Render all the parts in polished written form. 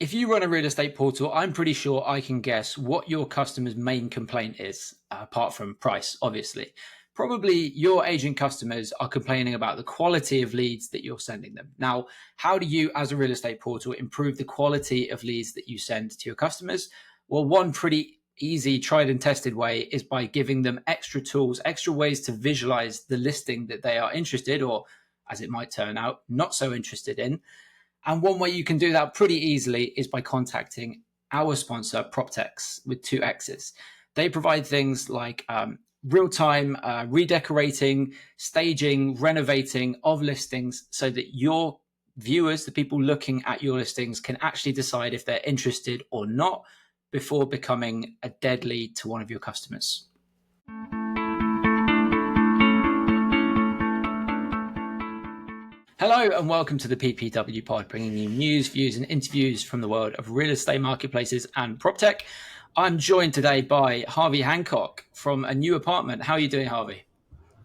If you run a real estate portal, I'm pretty sure I can guess what your customer's main complaint is, apart from price, obviously. Probably your agent customers are complaining about the quality of leads that you're sending them. Now, how do you, as a real estate portal, improve the quality of leads that you send to your customers? Well, one pretty easy, tried and tested way is by giving them extra tools, extra ways to visualize the listing that they are interested, or as it might turn out, not so interested in. And one way you can do that pretty easily is by contacting our sponsor, PropTex, with two X's. They provide things like real-time redecorating, staging, renovating of listings so that your viewers, the people looking at your listings, can actually decide if they're interested or not before becoming a dead lead to one of your customers. Hello and welcome to the PPW Pod, bringing you news, views and interviews from the world of real estate marketplaces and PropTech. I'm joined today by Harvey Hancock from a new apartment. How are you doing, Harvey?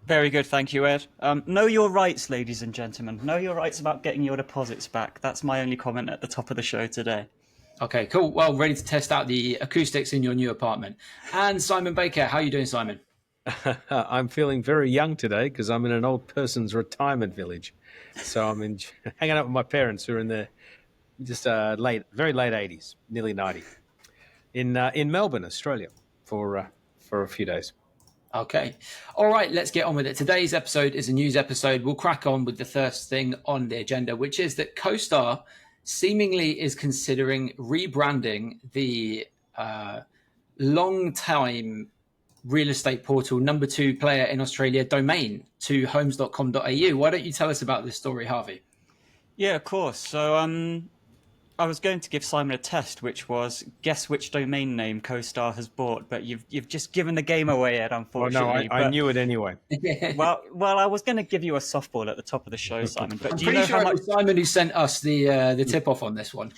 Very good, thank you, Ed. Know your rights, ladies and gentlemen. Know your rights about getting your deposits back. That's my only comment at the top of the show today. Okay, cool. Well, ready to test out the acoustics in your new apartment. And Simon Baker, how are you doing, Simon? I'm feeling very young today because I'm in an old person's retirement village. So I'm hanging out with my parents who are in their very late 80s, nearly 90, in Melbourne, Australia, for a few days. Okay. All right, let's get on with it. Today's episode is a news episode. We'll crack on with the first thing on the agenda, which is that CoStar seemingly is considering rebranding the long-time real estate portal number 2 player in Australia domain to homes.com.au. Why don't you tell us about this story, Harvey? Yeah, of course. So I was going to give Simon a test, which was guess which domain name CoStar has bought, but you've just given the game away, Ed, unfortunately. Oh, no, I knew it anyway. Well, I was going to give you a softball at the top of the show, Simon. But I'm pretty sure it was Simon who sent us the tip-off on this one.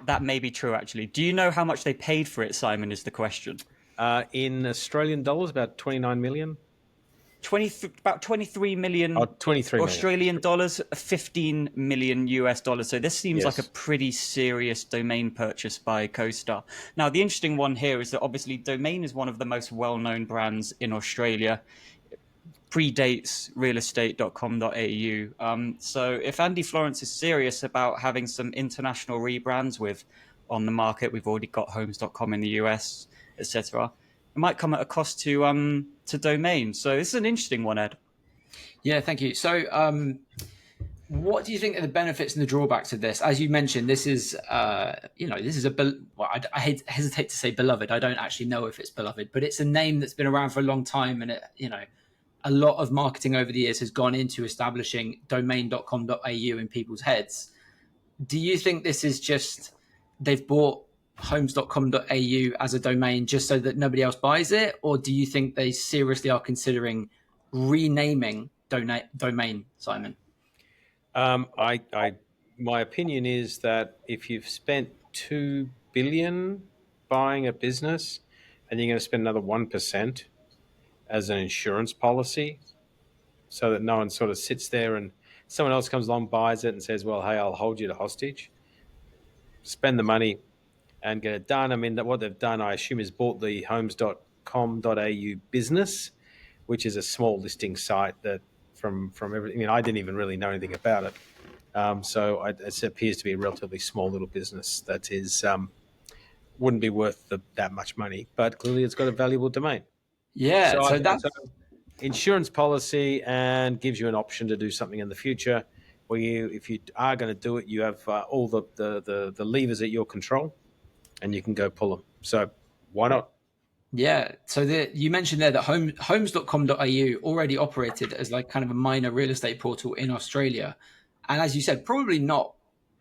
That may be true, actually. Do you know how much they paid for it, Simon, is the question. In Australian dollars, about 29 million. About 23 million. Oh, 23 Australian dollars, 15 million US dollars. So this seems like a pretty serious domain purchase by CoStar. Now, the interesting one here is that obviously Domain is one of the most well-known brands in Australia. Predates realestate.com.au. So if Andy Florence is serious about having some international rebrands on the market, we've already got homes.com in the US, etc. It might come at a cost to Domain. So this is an interesting one, Ed. Yeah, thank you. So what do you think are the benefits and the drawbacks of this? As you mentioned, this is, I hesitate to say beloved. I don't actually know if it's beloved, but it's a name that's been around for a long time. And, a lot of marketing over the years has gone into establishing domain.com.au in people's heads. Do you think this is just they've bought homes.com.au as a domain just so that nobody else buys it? Or do you think they seriously are considering renaming domain, Simon? My opinion is that if you've spent $2 billion buying a business and you're going to spend another 1% as an insurance policy so that no one sort of sits there and someone else comes along, buys it and says, well, hey, I'll hold you to hostage. Spend the money and get it done. I mean, what they've done, I assume, is bought the homes.com.au business, which is a small listing site that from everything. I didn't even really know anything about it. So it appears to be a relatively small little business that is wouldn't be worth that much money, but clearly it's got a valuable domain. Yeah, so that's insurance policy and gives you an option to do something in the future where if you are going to do it, you have all the levers at your control and you can go pull them. So why not? Yeah. So you mentioned there that homes.com.au already operated as like kind of a minor real estate portal in Australia. And as you said, probably not,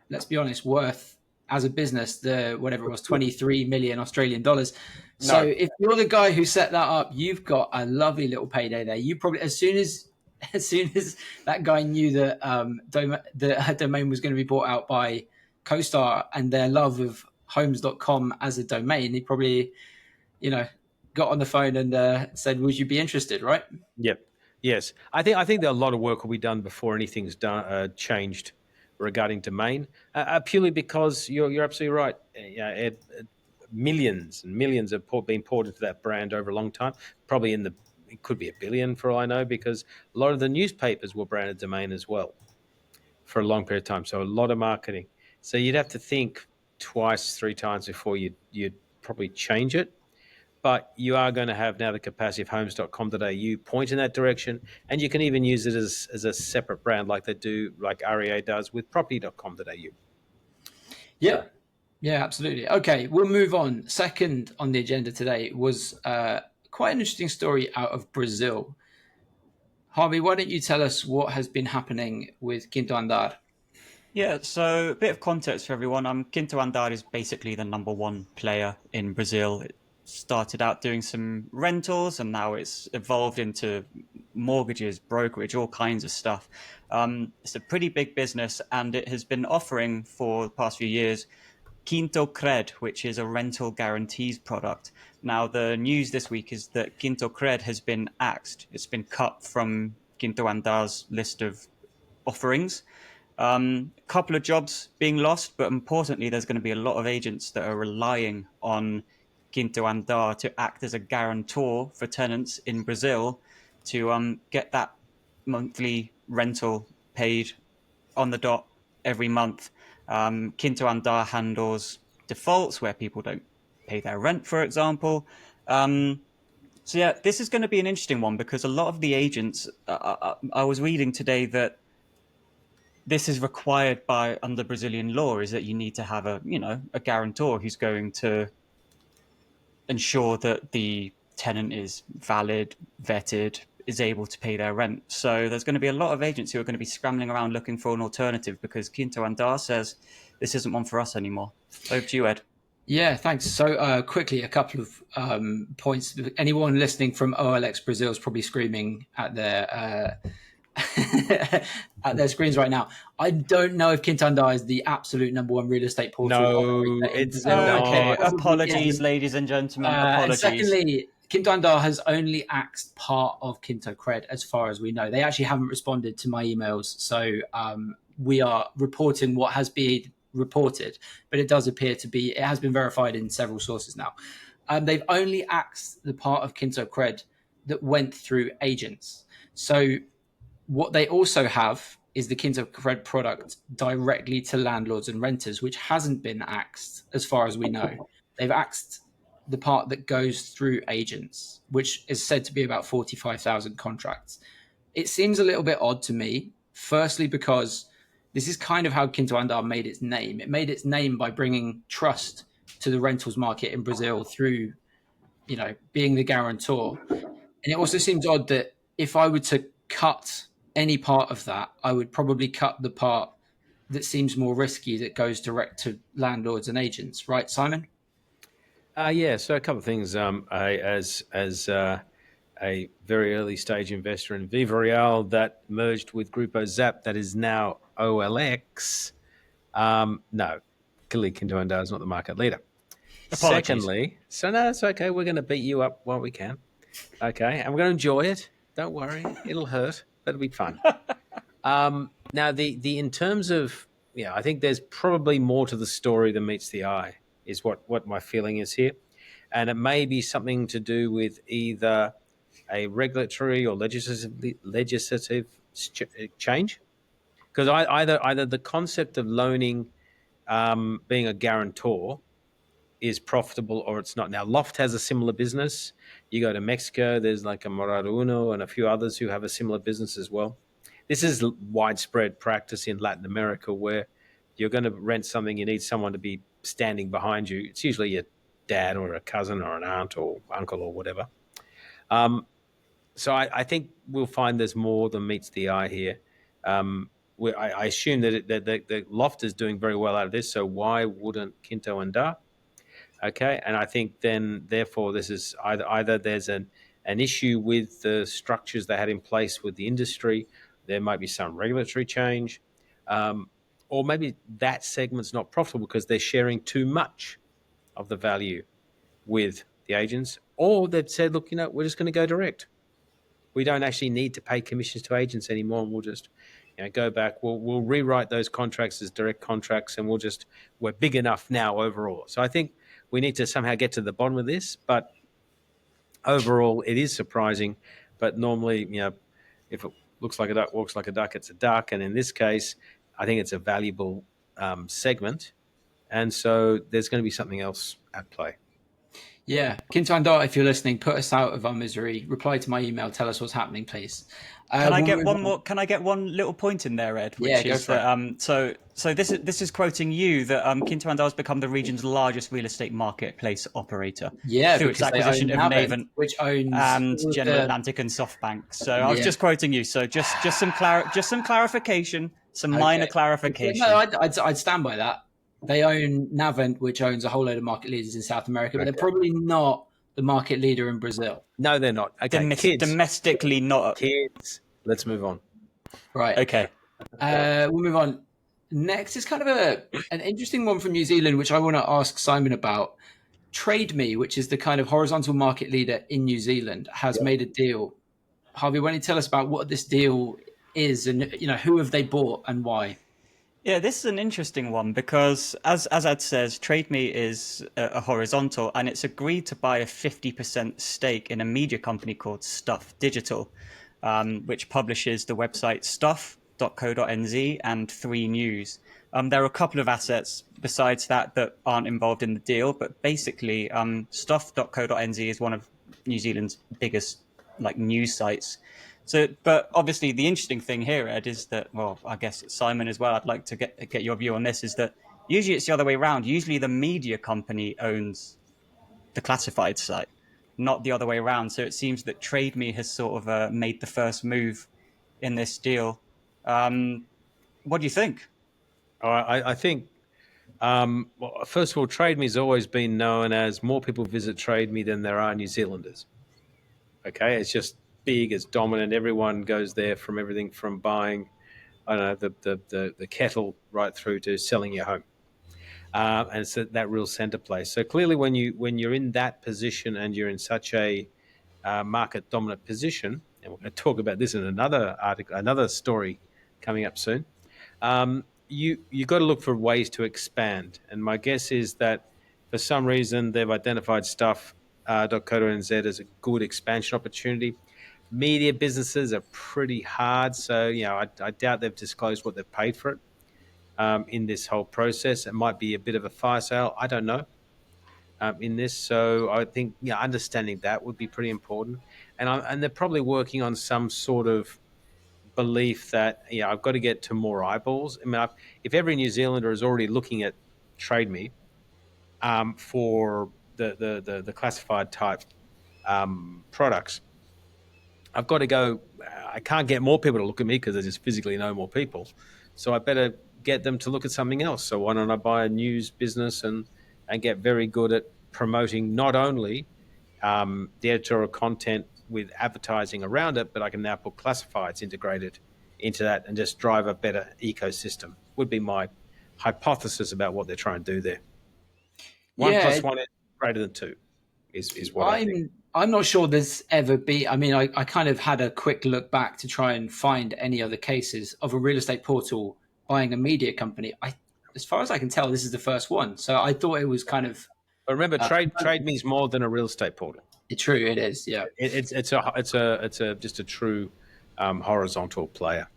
let's be honest, worth as a business, whatever it was, 23 million Australian dollars. So if you're the guy who set that up, you've got a lovely little payday there. You probably, as soon as that guy knew that the domain was going to be bought out by CoStar and their love of homes.com as a domain, he probably, got on the phone and said, would you be interested, right? Yep. Yes. I think that a lot of work will be done before anything's done changed regarding domain, purely because you're absolutely right. Ed, millions and millions have been poured into that brand over a long time. Probably it could be a billion for all I know, because a lot of the newspapers were branded domain as well for a long period of time. So a lot of marketing. So you'd have to think twice, three times before you'd probably change it. But you are going to have now the capacity of homes.com.au point in that direction, and you can even use it as a separate brand like they do, like REA does with property.com.au. Yeah. So. Yeah, absolutely. Okay, we'll move on. Second on the agenda today was quite an interesting story out of Brazil. Harvey, why don't you tell us what has been happening with Quinto Andar? Yeah, so a bit of context for everyone. Quinto Andar is basically the number one player in Brazil. It started out doing some rentals, and now it's evolved into mortgages, brokerage, all kinds of stuff. It's a pretty big business, and it has been offering for the past few years Quinto Cred, which is a rental guarantees product. Now, the news this week is that Quinto Cred has been axed. It's been cut from Quinto Andar's list of offerings. A couple of jobs being lost, but importantly, there's going to be a lot of agents that are relying on Quinto Andar to act as a guarantor for tenants in Brazil to get that monthly rental paid on the dot every month. Quinto Andar handles defaults where people don't pay their rent, for example. So yeah, this is going to be an interesting one because a lot of the agents, I was reading today that this is required by under Brazilian law, is that you need to have a guarantor who's going to ensure that the tenant is valid, vetted, is able to pay their rent. So there's going to be a lot of agents who are going to be scrambling around looking for an alternative because Quinto Andar says this isn't one for us anymore. Over to you, Ed. Yeah, thanks. So quickly, a couple of points. Anyone listening from OLX Brazil is probably screaming at their at their screens right now. I don't know if Quinto Andar is the absolute number one real estate portal. No, it's Brazil. Okay, not. apologies, ladies and gentlemen. And Apologies. secondly, Quinto Andar has only axed part of Quinto Cred, as far as we know. They actually haven't responded to my emails, so we are reporting what has been reported, but it does appear to be, it has been verified in several sources now. They've only axed the part of Quinto Cred that went through agents. So what they also have is the Quinto Cred product directly to landlords and renters, which hasn't been axed as far as we know. They've axed the part that goes through agents, which is said to be about 45,000 contracts. It seems a little bit odd to me, firstly, because this is kind of how Quinto Andar made its name. It made its name by bringing trust to the rentals market in Brazil through, being the guarantor. And it also seems odd that if I were to cut any part of that, I would probably cut the part that seems more risky that goes direct to landlords and agents. Right, Simon? Yeah, so a couple of things. As a very early stage investor in Viva Real that merged with Grupo Zap, that is now OLX. No, clearly Quinto Andar is not the market leader. Apologies. Secondly, so no, it's okay. We're going to beat you up while we can. Okay, and we're going to enjoy it. Don't worry, it'll hurt, but it'll be fun. Now, the in terms of, I think there's probably more to the story than meets the eye, is what my feeling is here, and it may be something to do with either a regulatory or legislative change, because either the concept of loaning, being a guarantor, is profitable or it's not. Now, Loft has a similar business. You go to Mexico, there's like a Moraduno and a few others who have a similar business as well. This is widespread practice in Latin America where you're going to rent something, you need someone to be standing behind you. It's usually your dad or a cousin or an aunt or uncle or whatever. So I think we'll find there's more than meets the eye here. I assume that the Loft is doing very well out of this, so why wouldn't Quinto Andar? Okay, and I think then, therefore, this is either there's an issue with the structures they had in place with the industry, there might be some regulatory change, or maybe that segment's not profitable because they're sharing too much of the value with the agents, or they've said, look, we're just going to go direct. We don't actually need to pay commissions to agents anymore, and we'll just go back. We'll rewrite those contracts as direct contracts, and we're big enough now overall. So I think we need to somehow get to the bottom of this. But overall, it is surprising. But normally, if it looks like a duck, walks like a duck, it's a duck. And in this case, I think it's a valuable segment. And so there's going to be something else at play. Yeah. Quinto Andar, if you're listening, put us out of our misery. Reply to my email. Tell us what's happening, please. Can I get one more? Can I get one little point in there, Ed? Which go is for that so this is quoting you that Quinto Andar has become the region's largest real estate marketplace operator. Through its acquisition of Navent, which owns and General Atlantic and SoftBank. So I was just quoting you. So just some clarification, some minor clarification. No, I'd stand by that. They own Navent, which owns a whole load of market leaders in South America, but they're probably not the market leader in Brazil. No, they're not. Okay, kids. Domestically not. Kids. Let's move on. Right. Okay. We'll move on. Next is kind of an interesting one from New Zealand, which I want to ask Simon about. TradeMe, which is the kind of horizontal market leader in New Zealand, has made a deal. Harvey, why don't you tell us about what this deal is and who have they bought and why? Yeah, this is an interesting one because, as Ed says, TradeMe is a horizontal, and it's agreed to buy a 50% stake in a media company called Stuff Digital, which publishes the website stuff.co.nz and 3 News. There are a couple of assets besides that aren't involved in the deal, but basically, stuff.co.nz is one of New Zealand's biggest news sites. So, but obviously the interesting thing here, Ed, is that, well, I guess Simon as well, I'd like to get your view on this, is that usually it's the other way around. Usually the media company owns the classified site, not the other way around. So it seems that TradeMe has sort of made the first move in this deal. What do you think? I think, well, first of all, TradeMe has always been known as more people visit TradeMe than there are New Zealanders. Okay, it's just big, it's dominant. Everyone goes there, from everything from buying, I don't know, the kettle right through to selling your home, and it's that real center place. So clearly, when you're in that position and you're in such a market dominant position, and we're going to talk about this in another article, another story coming up soon. You got to look for ways to expand, and my guess is that for some reason they've identified stuff.co.nz as a good expansion opportunity. Media businesses are pretty hard, so I doubt they've disclosed what they've paid for it in this whole process. It might be a bit of a fire sale. I don't know in this, so I think understanding that would be pretty important. And they're probably working on some sort of belief that I've got to get to more eyeballs. I mean, if every New Zealander is already looking at TradeMe for the classified type products, I've got to go. I can't get more people to look at me because I just physically know more people. So I better get them to look at something else. So why don't I buy a news business and get very good at promoting not only the editorial content with advertising around it, but I can now put classifieds integrated into that and just drive a better ecosystem, would be my hypothesis about what they're trying to do there. 1 + 1 is greater than 2 is what I think. I'm not sure there's ever been. I mean, I kind of had a quick look back to try and find any other cases of a real estate portal buying a media company. As far as I can tell, this is the first one. So I thought it was kind of. But remember, TradeMe is more than a real estate portal. True, it is. Yeah, it's just a true horizontal player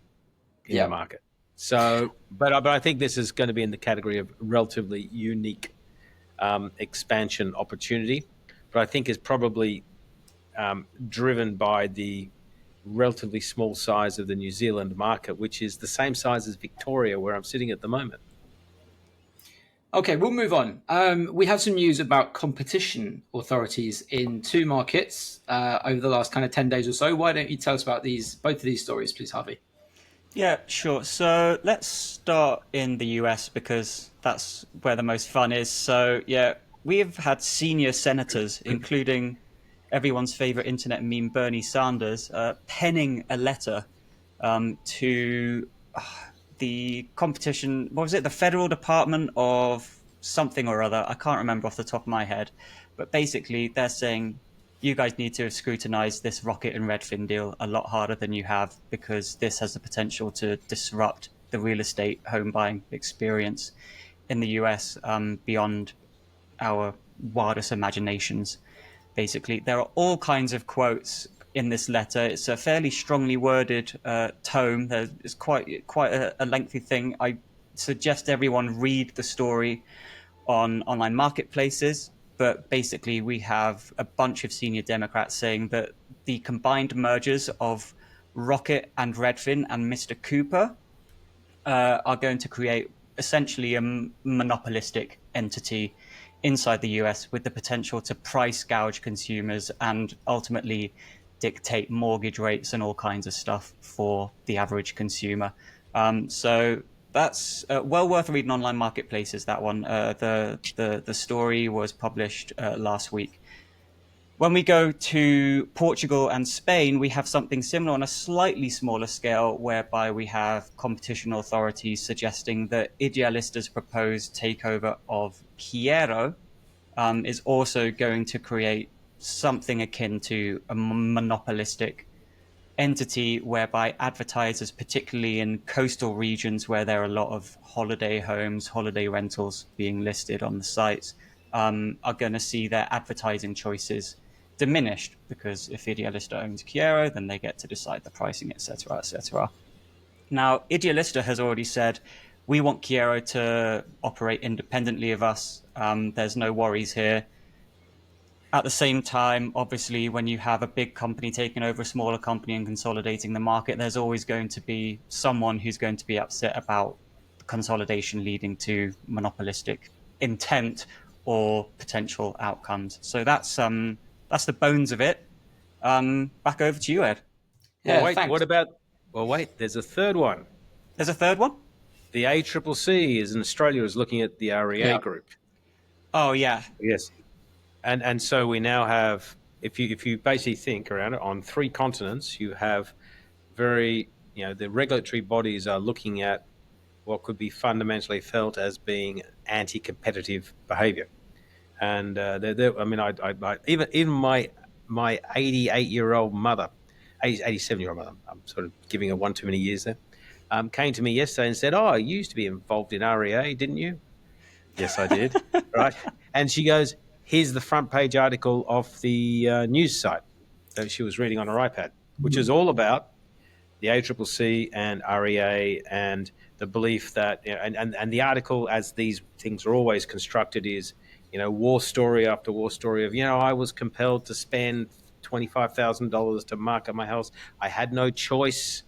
in the market. So, but I think this is going to be in the category of relatively unique expansion opportunity. But I think is probably driven by the relatively small size of the New Zealand market, which is the same size as Victoria, where I'm sitting at the moment. Okay, we'll move on. We have some news about competition authorities in 2 markets over the last kind of 10 days or so. Why don't you tell us about both of these stories, please, Harvey? Yeah, sure. So let's start in the US because that's where the most fun is. So, we've had senior senators, including everyone's favorite internet meme, Bernie Sanders, penning a letter to the competition. What was it? The Federal Department of something or other. I can't remember off the top of my head. But basically, they're saying, you guys need to scrutinize this Rocket and Redfin deal a lot harder than you have, because this has the potential to disrupt the real estate home buying experience in the US beyond our wildest imaginations. Basically, there are all kinds of quotes in this letter. It's a fairly strongly worded tome. It's quite a lengthy thing. I suggest everyone read the story on online marketplaces. But basically, we have a bunch of senior Democrats saying that the combined mergers of Rocket and Redfin and Mr. Cooper are going to create essentially a monopolistic entity inside the US, with the potential to price gouge consumers and ultimately dictate mortgage rates and all kinds of stuff for the average consumer. So that's well worth reading online marketplaces. That one, the story was published last week. When we go to Portugal and Spain, we have something similar on a slightly smaller scale, whereby we have competition authorities suggesting that Idealista's proposed takeover of Quero is also going to create something akin to a monopolistic entity, whereby advertisers, particularly in coastal regions where there are a lot of holiday homes, holiday rentals being listed on the sites, are going to see their advertising choices diminished, because if Idealista owns Quero, then they get to decide the pricing, etc., etc. Now, Idealista has already said, we want Quero to operate independently of us. There's no worries here. At the same time, obviously, when you have a big company taking over a smaller company and consolidating the market, there's always going to be someone who's going to be upset about consolidation leading to monopolistic intent or potential outcomes. So that's the bones of it. Back over to you, Ed. Well, Yeah, wait, thanks. what about? Well, wait. There's a third one. There's a third one. The ACCC is in Australia is looking at the REA Yeah. group. Oh yeah, Yes, and so we now have, if you basically think around it, on 3 continents, you have the regulatory bodies are looking at what could be fundamentally felt as being anti-competitive behaviour, and I mean, even my 88-year-old mother, 87-year-old mother, I'm sort of giving her one too many years there, came to me yesterday and said, "Oh, you used to be involved in REA, didn't you?" Yes, I did. Right. And she goes, "Here's the front page article of the news site that she was reading on her iPad, which is all about the ACCC and REA and the belief that, and the article, as these things are always constructed, is, war story after war story of, I was compelled to spend $25,000 to market my house. I had no choice, ...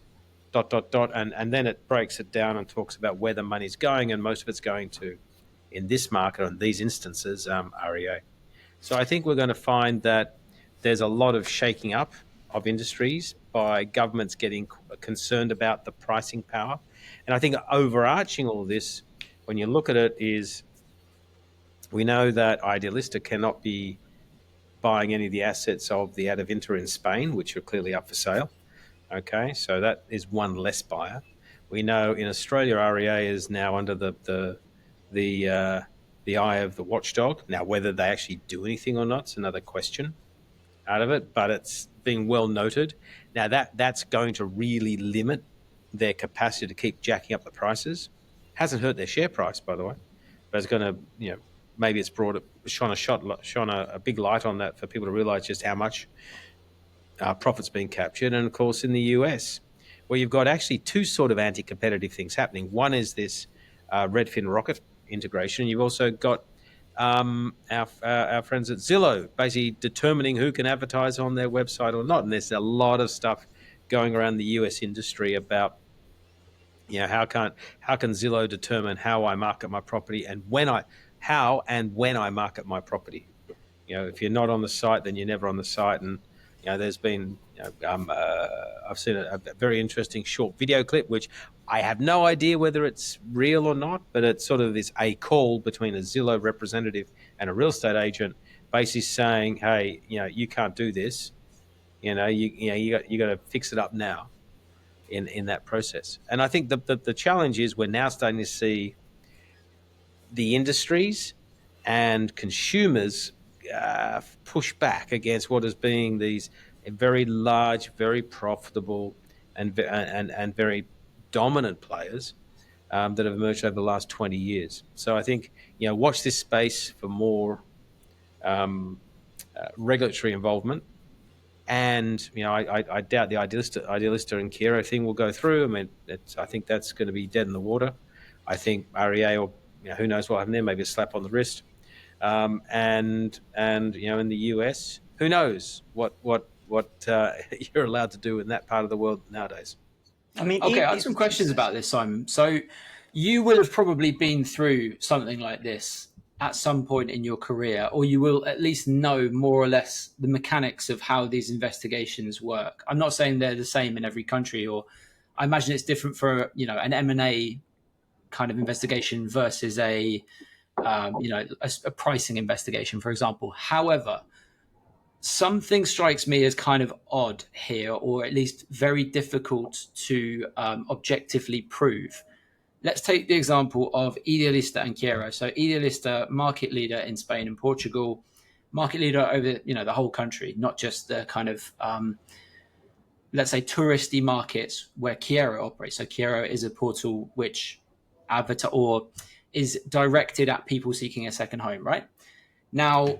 And then it breaks it down and talks about where the money's going, and most of it's going to, in this market, on these instances, REA. So I think we're going to find that there's a lot of shaking up of industries by governments getting concerned about the pricing power. And I think overarching all of this, when you look at it, is we know that Idealista cannot be buying any of the assets of the Adevinta in Spain, which are clearly up for sale. Okay, so that is one less buyer. We know in Australia, REA is now under the eye of the watchdog. Now, whether they actually do anything or not is another question out of it, but it's been well noted. Now, that's going to really limit their capacity to keep jacking up the prices. Hasn't hurt their share price, by the way, but it's going to, maybe it's shone a big light on that for people to realize just how much profits being captured. And of course, in the US, where you've got actually 2 sort of anti-competitive things happening. One is this Redfin Rocket integration. You've also got our friends at Zillow basically determining who can advertise on their website or not. And there's a lot of stuff going around the US industry about, how can Zillow determine how I market my property and when I market my property. If you're not on the site, then you're never on the site. And there's been, I've seen a very interesting short video clip, which I have no idea whether it's real or not, but it's sort of a call between a Zillow representative and a real estate agent, basically saying, "Hey, you can't do this. You got to fix it up now." In that process, and I think the challenge is we're now starting to see the industries and consumers push back against what is being these very large, very profitable, and very dominant players that have emerged over the last 20 years. So I think, watch this space for more regulatory involvement. And I doubt the Idealista and Kiro thing will go through. I mean, I think that's going to be dead in the water. I think REA, or who knows what happened there, maybe a slap on the wrist. And in the US, who knows what you're allowed to do in that part of the world nowadays. I mean, Okay, I have some questions about this, Simon. So you will have probably been through something like this at some point in your career, or you will at least know more or less the mechanics of how these investigations work. I'm not saying they're the same in every country, or I imagine it's different for an M&A kind of investigation versus a pricing investigation, for example. However, something strikes me as kind of odd here, or at least very difficult to objectively prove. Let's take the example of Idealista and Quero. So Idealista, market leader in Spain and Portugal, market leader over the whole country, not just the kind of let's say touristy markets where Quero operates. So Quero is a portal which is directed at people seeking a second home, right? Now,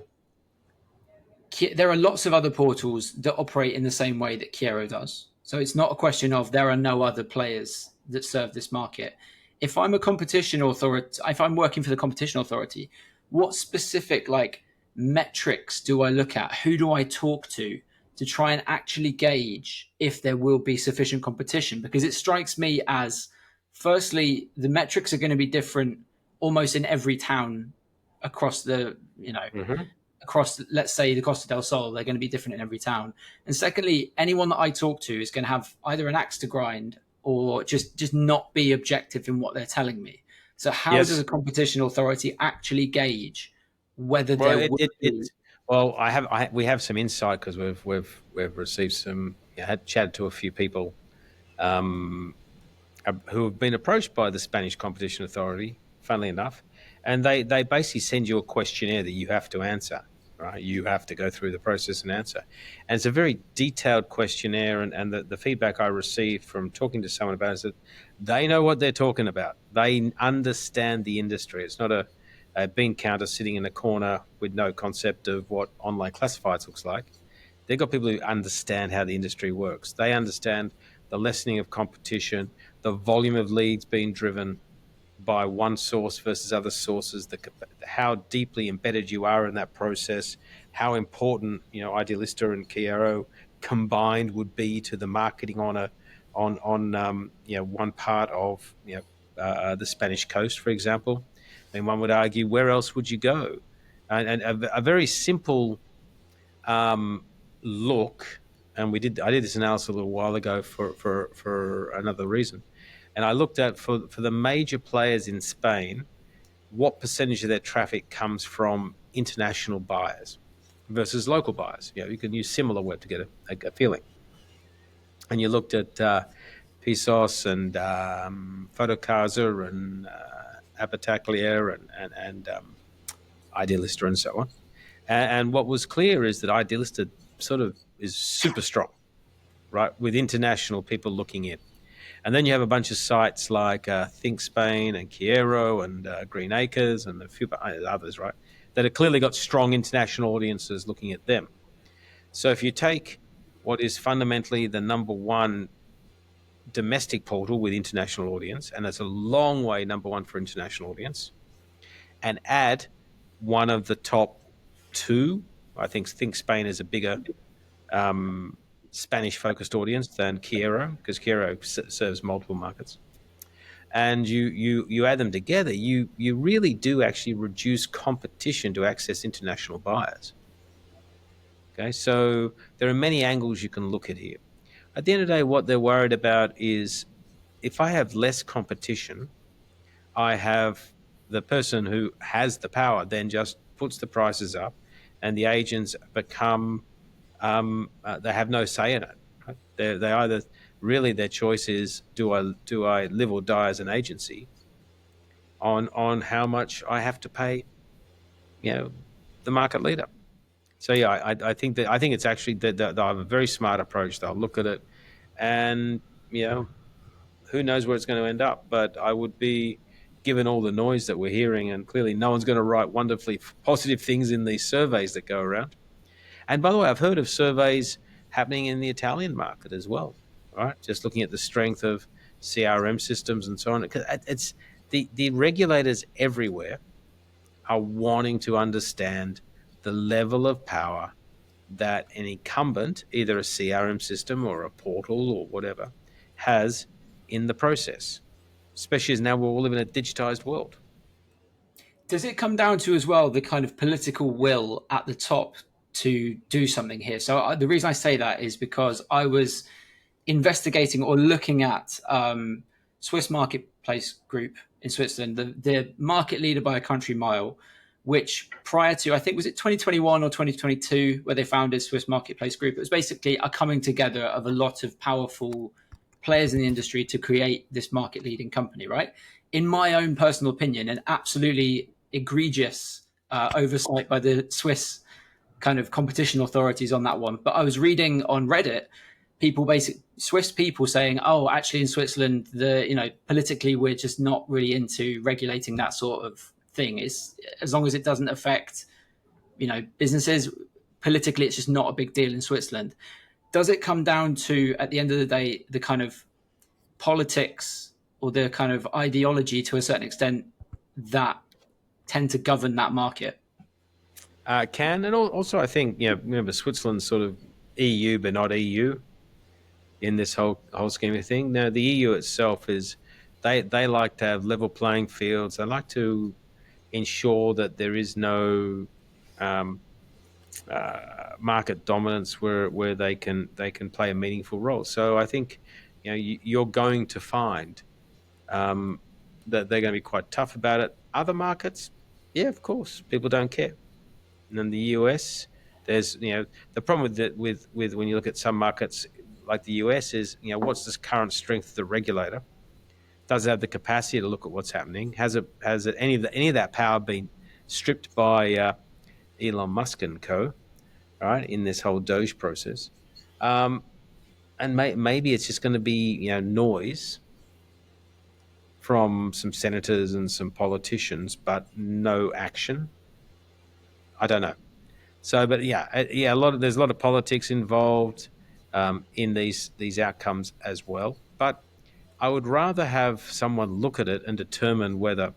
there are lots of other portals that operate in the same way that Quero does. So it's not a question of there are no other players that serve this market. If I'm a competition authority, if I'm working for the competition authority, what specific metrics do I look at? Who do I talk to try and actually gauge if there will be sufficient competition? Because it strikes me as, firstly, the metrics are going to be different almost in every town across across, let's say, the Costa del Sol. They're going to be different in every town. And secondly, anyone that I talk to is going to have either an axe to grind or just not be objective in what they're telling me. So how does a competition authority actually gauge whether there would be? Well, we have some insight because we've received some. Had chatted to a few people who have been approached by the Spanish Competition Authority, funnily enough, and they basically send you a questionnaire that you have to answer. Right, you have to go through the process and answer, and it's a very detailed questionnaire. And the feedback I received from talking to someone about it is that they know what they're talking about. They understand the industry. It's not a bean counter sitting in a corner with no concept of what online classifieds looks like. They've got people who understand how the industry works. They understand the lessening of competition, the volume of leads being driven by one source versus other sources, how deeply embedded you are in that process, how important Idealista and Quero combined would be to the marketing on one part of the Spanish coast, for example. I mean, one would argue, where else would you go? And a very simple look, and I did this analysis a little while ago for another reason. And I looked at for the major players in Spain, what percentage of their traffic comes from international buyers versus local buyers. You can use similar web to get a feeling. And you looked at Pisos and Fotocasa and Abitaclier and Idealista and so on. And what was clear is that Idealista sort of is super strong, right, with international people looking in. And then you have a bunch of sites like Think Spain and Quero and Green Acres and a few others, right, that have clearly got strong international audiences looking at them. So if you take what is fundamentally the number one domestic portal with international audience, and it's a long way number one for international audience, and add one of the top two, I think Spain is a bigger Spanish-focused audience than Quero, because Quero serves multiple markets. And you add them together, you really do actually reduce competition to access international buyers. Okay, so there are many angles you can look at here. At the end of the day, what they're worried about is if I have less competition, I have the person who has the power then just puts the prices up, and the agents become they have no say in it. Right? They either really their choice is do I live or die as an agency on how much I have to pay, the market leader. So yeah, I think it's actually that they'll have a very smart approach. They'll look at it, and who knows where it's going to end up. But I would be, given all the noise that we're hearing, and clearly no one's going to write wonderfully positive things in these surveys that go around. And by the way, I've heard of surveys happening in the Italian market as well. Right, just looking at the strength of CRM systems and so on. It's the regulators everywhere are wanting to understand the level of power that an incumbent, either a CRM system or a portal or whatever, has in the process, especially as now we all live in a digitized world. Does it come down to as well the kind of political will at the top to do something here? So the reason I say that is because I was investigating or looking at Swiss Marketplace Group in Switzerland, the market leader by a country mile, which prior to, I think, was it 2021 or 2022, where they founded Swiss Marketplace Group? It was basically a coming together of a lot of powerful players in the industry to create this market leading company, right? In my own personal opinion, an absolutely egregious oversight by the Swiss kind of competition authorities on that one. But I was reading on Reddit, Swiss people saying, "Oh, actually, in Switzerland, politically, we're just not really into regulating that sort of thing. It's as long as it doesn't affect, businesses. Politically, it's just not a big deal in Switzerland." Does it come down to, at the end of the day, the kind of politics or the kind of ideology to a certain extent that tend to govern that market? And also I think remember Switzerland's sort of EU but not EU in this whole scheme of thing. Now the EU itself is they like to have level playing fields. They like to ensure that there is no market dominance where they can play a meaningful role. So I think you're going to find that they're going to be quite tough about it. Other markets, yeah, of course, people don't care. And in the US, there's the problem with when you look at some markets like the US is what's the current strength of the regulator? Does it have the capacity to look at what's happening? Has it any of that power been stripped by Elon Musk and co. Right in this whole Doge process? And maybe it's just going to be noise from some senators and some politicians, but no action. I don't know. So, but there's a lot of politics involved in these outcomes as well. But I would rather have someone look at it and determine whether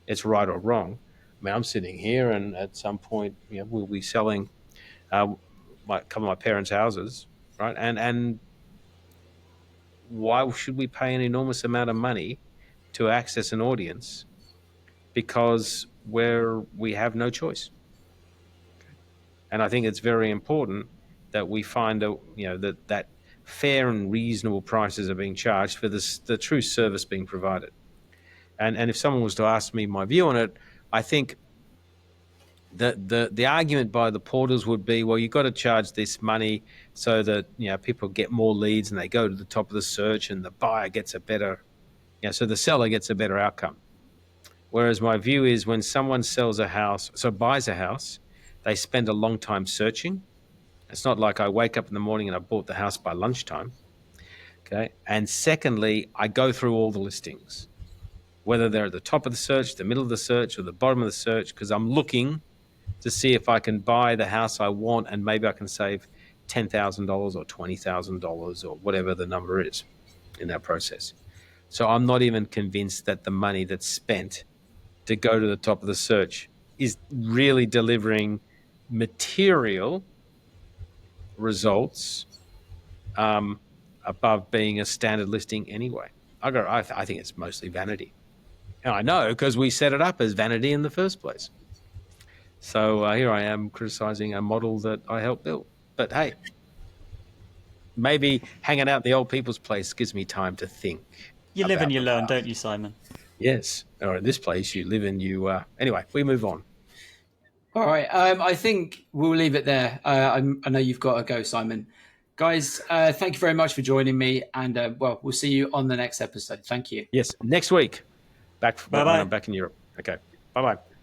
it's right or wrong. I mean, I'm sitting here, and at some point, we'll be selling a couple of my parents' houses, right? And why should we pay an enormous amount of money to access an audience because we have no choice? And I think it's very important that we find that fair and reasonable prices are being charged for the true service being provided. And if someone was to ask me my view on it, I think the argument by the portals would be, well, you've got to charge this money so that people get more leads and they go to the top of the search and the buyer gets a better, so the seller gets a better outcome. Whereas my view is when someone buys a house, they spend a long time searching. It's not like I wake up in the morning and I bought the house by lunchtime. Okay. And secondly, I go through all the listings, whether they're at the top of the search, the middle of the search, or the bottom of the search, because I'm looking to see if I can buy the house I want and maybe I can save $10,000 or $20,000 or whatever the number is in that process. So I'm not even convinced that the money that's spent to go to the top of the search is really delivering material results above being a standard listing anyway. I think it's mostly vanity. And I know because we set it up as vanity in the first place. So here I am criticizing a model that I helped build. But hey, maybe hanging out in the old people's place gives me time to think. You live and you learn, don't you, Simon? Yes. Or in this place, you live and you... Anyway, we move on. All right. I think we'll leave it there. I know you've got to go, Simon. Guys, thank you very much for joining me. And, we'll see you on the next episode. Thank you. Yes. Next week. Back when I'm back in Europe. Okay. Bye-bye.